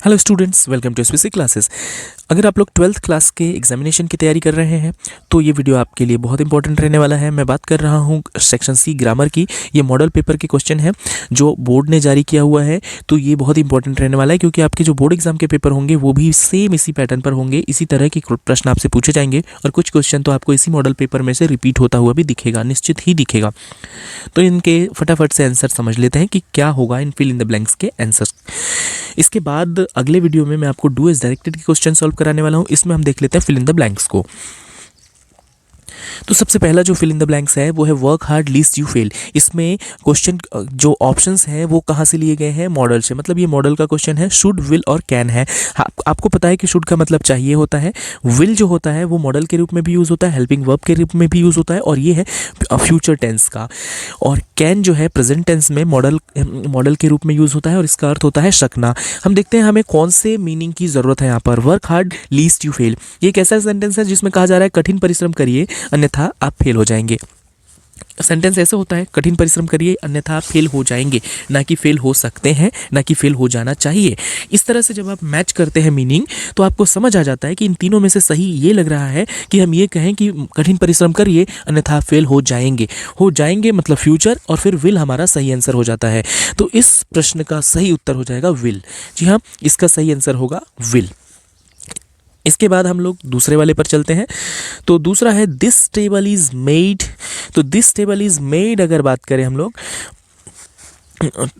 Hello students, welcome to SPC classes. अगर आप लोग 12th क्लास के एग्जामिनेशन की तैयारी कर रहे हैं तो ये वीडियो आपके लिए बहुत इंपॉर्टेंट रहने वाला है। मैं बात कर रहा हूँ सेक्शन सी ग्रामर की। ये मॉडल पेपर के क्वेश्चन है जो बोर्ड ने जारी किया हुआ है, तो ये बहुत इंपॉर्टेंट रहने वाला है क्योंकि आपके जो बोर्ड एग्जाम के पेपर होंगे वो भी सेम इसी पैटर्न पर होंगे। इसी तरह के प्रश्न आपसे पूछे जाएंगे और कुछ क्वेश्चन तो आपको इसी मॉडल पेपर में से रिपीट होता हुआ भी दिखेगा, निश्चित ही दिखेगा। तो इनके फटाफट से आंसर समझ लेते हैं कि क्या होगा इन फिल इन द ब्लैंक्स के आंसर। इसके बाद अगले वीडियो में मैं आपको डू एज डायरेक्टेड के क्वेश्चन सॉल्व कराने वाला हूं। इसमें हम देख लेते हैं फिल इन द ब्लैंक्स को। तो सबसे पहला जो फिल इन द ब्लैंक्स है वो है work hard least you fail. इसमें क्वेश्चन जो ऑप्शंस हैं वो कहाँ से लिए गए हैं? मॉडल से। मतलब ये मॉडल का क्वेश्चन है, शुड विल और कैन है। आपको पता है कि शुड का मतलब चाहिए होता है, विल जो होता है वो मॉडल के रूप में भी यूज़ होता है, हेल्पिंग वर्ब के रूप में भी यूज़ होता है, और ये है फ्यूचर टेंस का। और कैन जो है प्रेजेंट टेंस में मॉडल के रूप में यूज़ होता है और इसका अर्थ होता है सकना। हम देखते हैं हमें कौन से मीनिंग की ज़रूरत है यहाँ पर। Work hard least you fail, ये एक ऐसा सेंटेंस है जिसमें कहा जा रहा है कठिन परिश्रम करिए अन्यथा आप फेल हो जाएंगे। सेंटेंस ऐसे होता है, कठिन परिश्रम करिए अन्यथा आप फेल हो जाएंगे, ना कि फेल हो सकते हैं, ना कि फेल हो जाना चाहिए। इस तरह से जब आप मैच करते हैं मीनिंग तो आपको समझ आ जाता है कि इन तीनों में से सही ये लग रहा है कि हम ये कहें कि कठिन परिश्रम करिए अन्यथा आप फेल हो जाएंगे। हो जाएंगे मतलब फ्यूचर, और फिर विल हमारा सही आंसर हो जाता है। तो इस प्रश्न का सही उत्तर हो जाएगा विल। जी हाँ, इसका सही आंसर होगा विल। इसके बाद हम लोग दूसरे वाले पर चलते हैं। तो दूसरा है दिस टेबल इज मेड। तो दिस टेबल इज मेड अगर बात करें हम लोग,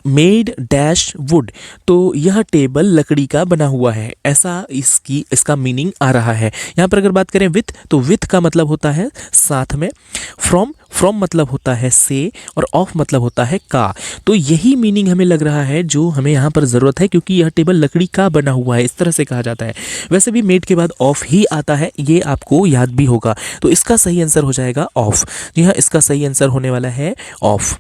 मेड डैश वुड, तो यह टेबल लकड़ी का बना हुआ है, ऐसा इसका मीनिंग आ रहा है। यहाँ पर अगर बात करें विथ, तो विथ का मतलब होता है साथ में, फ्रॉम मतलब होता है से, और ऑफ मतलब होता है का। तो यही मीनिंग हमें लग रहा है जो हमें यहाँ पर ज़रूरत है, क्योंकि यह टेबल लकड़ी का बना हुआ है, इस तरह से कहा जाता है। वैसे भी मेड के बाद ऑफ ही आता है, ये आपको याद भी होगा। तो इसका सही आंसर हो जाएगा ऑफ। जी हाँ, इसका सही आंसर होने वाला है ऑफ।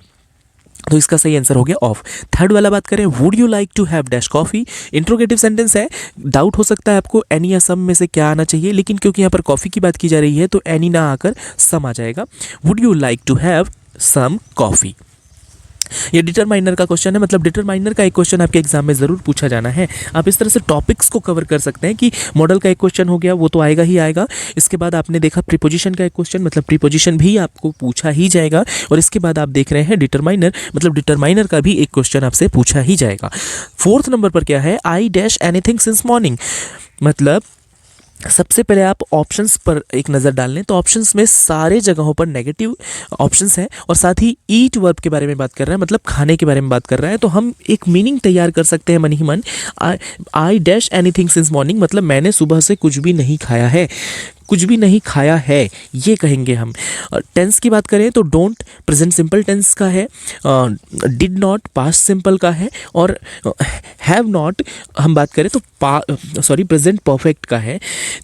तो इसका सही आंसर हो गया ऑफ। थर्ड वाला बात करें, would you like to have dash coffee. Interrogative sentence है, डाउट हो सकता है आपको एनी या सम में से क्या आना चाहिए, लेकिन क्योंकि यहाँ पर कॉफ़ी की बात की जा रही है तो एनी ना आकर सम आ जाएगा। Would you like to have some coffee. ये डिटरमाइनर का क्वेश्चन है, मतलब डिटरमाइनर का एक क्वेश्चन आपके एग्जाम में ज़रूर पूछा जाना है। आप इस तरह से टॉपिक्स को कवर कर सकते हैं कि मॉडल का एक क्वेश्चन हो गया, वो तो आएगा ही आएगा। इसके बाद आपने देखा प्रीपोजिशन का एक क्वेश्चन, मतलब प्रीपोजिशन भी आपको पूछा ही जाएगा। और इसके बाद आप देख रहे हैं डिटरमाइनर, मतलब डिटरमाइनर का भी एक क्वेश्चन आपसे पूछा ही जाएगा। फोर्थ नंबर पर क्या है, I dash anything since morning. मतलब सबसे पहले आप ऑप्शंस पर एक नज़र डाल लें तो ऑप्शंस में सारे जगहों पर नेगेटिव ऑप्शंस हैं, और साथ ही ईट वर्ब के बारे में बात कर रहा है, मतलब खाने के बारे में बात कर रहा है। तो हम एक मीनिंग तैयार कर सकते हैं मन ही मन। I dash anything since morning, मतलब मैंने सुबह से कुछ भी नहीं खाया है, कुछ भी नहीं खाया है, ये कहेंगे हम। टेंस की बात करें तो डोंट प्रेजेंट सिंपल टेंस का है, डिड नॉट पास्ट सिंपल का है, और हैव नॉट हम बात करें तो प्रेजेंट परफेक्ट का है।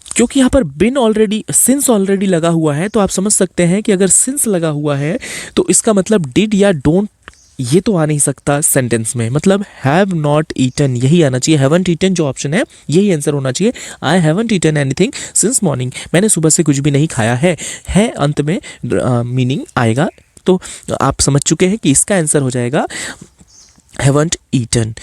क्योंकि यहाँ पर बिन ऑलरेडी, सिंस ऑलरेडी लगा हुआ है, तो आप समझ सकते हैं कि अगर सिंस लगा हुआ है तो इसका मतलब डिड या डोंट ये तो आ नहीं सकता सेंटेंस में, मतलब हैव नॉट ईटन यही आना चाहिए। हैवंट ईटन जो ऑप्शन है यही आंसर होना चाहिए। I haven't eaten anything since morning, मैंने सुबह से कुछ भी नहीं खाया है अंत में मीनिंग आएगा। तो आप समझ चुके हैं कि इसका आंसर हो जाएगा हैवंट ईटन।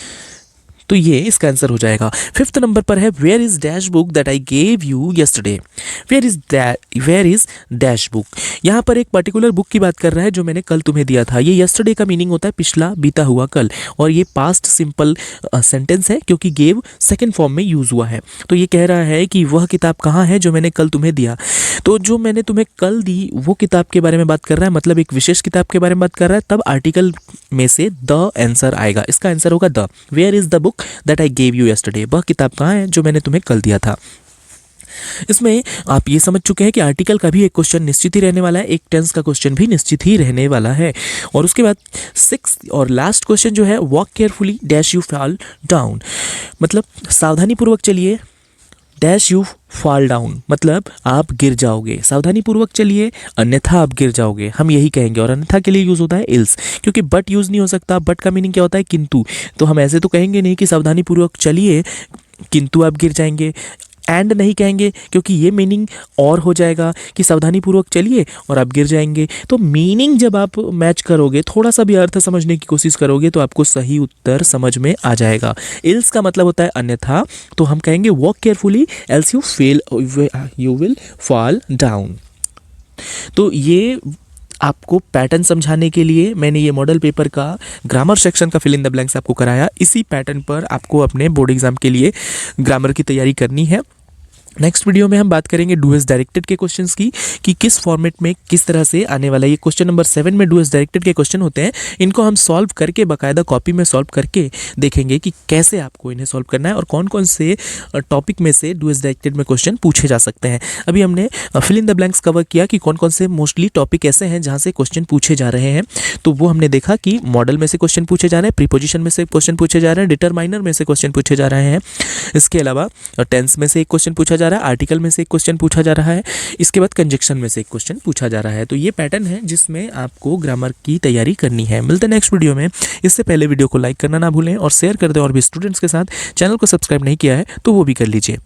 तो ये इसका आंसर हो जाएगा। फिफ्थ नंबर पर है where is dash book that I gave you yesterday. Where is dash book, यहाँ पर एक पर्टिकुलर बुक की बात कर रहा है जो मैंने कल तुम्हें दिया था। ये यस्टरडे का मीनिंग होता है पिछला, बीता हुआ कल, और ये पास्ट सिंपल सेंटेंस है क्योंकि गेव सेकेंड फॉर्म में यूज हुआ है। तो ये कह रहा है कि वह किताब कहाँ है जो मैंने कल तुम्हें दिया। तो जो मैंने तुम्हें कल दी वो किताब के बारे में बात कर रहा है, मतलब एक विशेष किताब के बारे में बात कर रहा है। तब आर्टिकल में से द आंसर आएगा, इसका आंसर होगा the. Where is the book that I gave you yesterday, वह किताब कहाँ है जो मैंने तुम्हें कल दिया था। इसमें आप ये समझ चुके हैं कि आर्टिकल का भी एक क्वेश्चन निश्चित ही रहने वाला है, एक टेंस का क्वेश्चन भी निश्चित ही रहने वाला है। और उसके बाद सिक्स और लास्ट क्वेश्चन जो है, walk carefully dash you fall down, मतलब सावधानी पूर्वक चलिए डैश यू फॉल डाउन, मतलब आप गिर जाओगे। सावधानी पूर्वक चलिए अन्यथा आप गिर जाओगे, हम यही कहेंगे। और अन्यथा के लिए यूज़ होता है इल्स, क्योंकि बट यूज़ नहीं हो सकता। बट का मीनिंग क्या होता है, किंतु। तो हम ऐसे तो कहेंगे नहीं कि सावधानी पूर्वक चलिए किंतु आप गिर जाएंगे। एंड नहीं कहेंगे क्योंकि ये मीनिंग और हो जाएगा कि सावधानीपूर्वक चलिए और आप गिर जाएंगे। तो मीनिंग जब आप मैच करोगे, थोड़ा सा भी अर्थ समझने की कोशिश करोगे तो आपको सही उत्तर समझ में आ जाएगा। एल्स का मतलब होता है अन्यथा, तो हम कहेंगे walk carefully else you will fall down. तो ये आपको पैटर्न समझाने के लिए मैंने ये मॉडल पेपर का ग्रामर सेक्शन का फिल इन द ब्लैंक्स आपको कराया। इसी पैटर्न पर आपको अपने बोर्ड एग्जाम के लिए ग्रामर की तैयारी करनी है। नेक्स्ट वीडियो में हम बात करेंगे डू एज डायरेक्टेड के क्वेश्चंस की, कि किस फॉर्मेट में किस तरह से आने वाला। ये क्वेश्चन नंबर 7 में डू एज डायरेक्टेड के क्वेश्चन होते हैं। इनको हम सॉल्व करके बाकायदा कॉपी में सॉल्व करके देखेंगे कि कैसे आपको इन्हें सॉल्व करना है और कौन कौन से टॉपिक में से डू एज डायरेक्टेड में क्वेश्चन पूछे जा सकते हैं। अभी हमने fill in the blanks cover किया कि कौन कौन से मोस्टली टॉपिक ऐसे हैं जहाँ से क्वेश्चन पूछे जा रहे हैं। तो वो हमने देखा कि मॉडल में से क्वेश्चन पूछे जा रहे हैं, प्रीपोजिशन में से क्वेश्चन पूछे जा रहे हैं, डिटरमाइनर में से क्वेश्चन पूछे जा रहे हैं, इसके अलावा टेंस में से एक क्वेश्चन पूछा जा रहा है, आर्टिकल में से एक क्वेश्चन पूछा जा रहा है, इसके बाद कंजक्शन में से एक क्वेश्चन पूछा जा रहा है। तो ये पैटर्न है जिसमें आपको ग्रामर की तैयारी करनी है। मिलते हैं नेक्स्ट वीडियो में। इससे पहले वीडियो को लाइक करना ना भूलें और शेयर कर दें और भी स्टूडेंट्स के साथ। चैनल को सब्सक्राइब नहीं किया है तो वो भी कर लीजिए।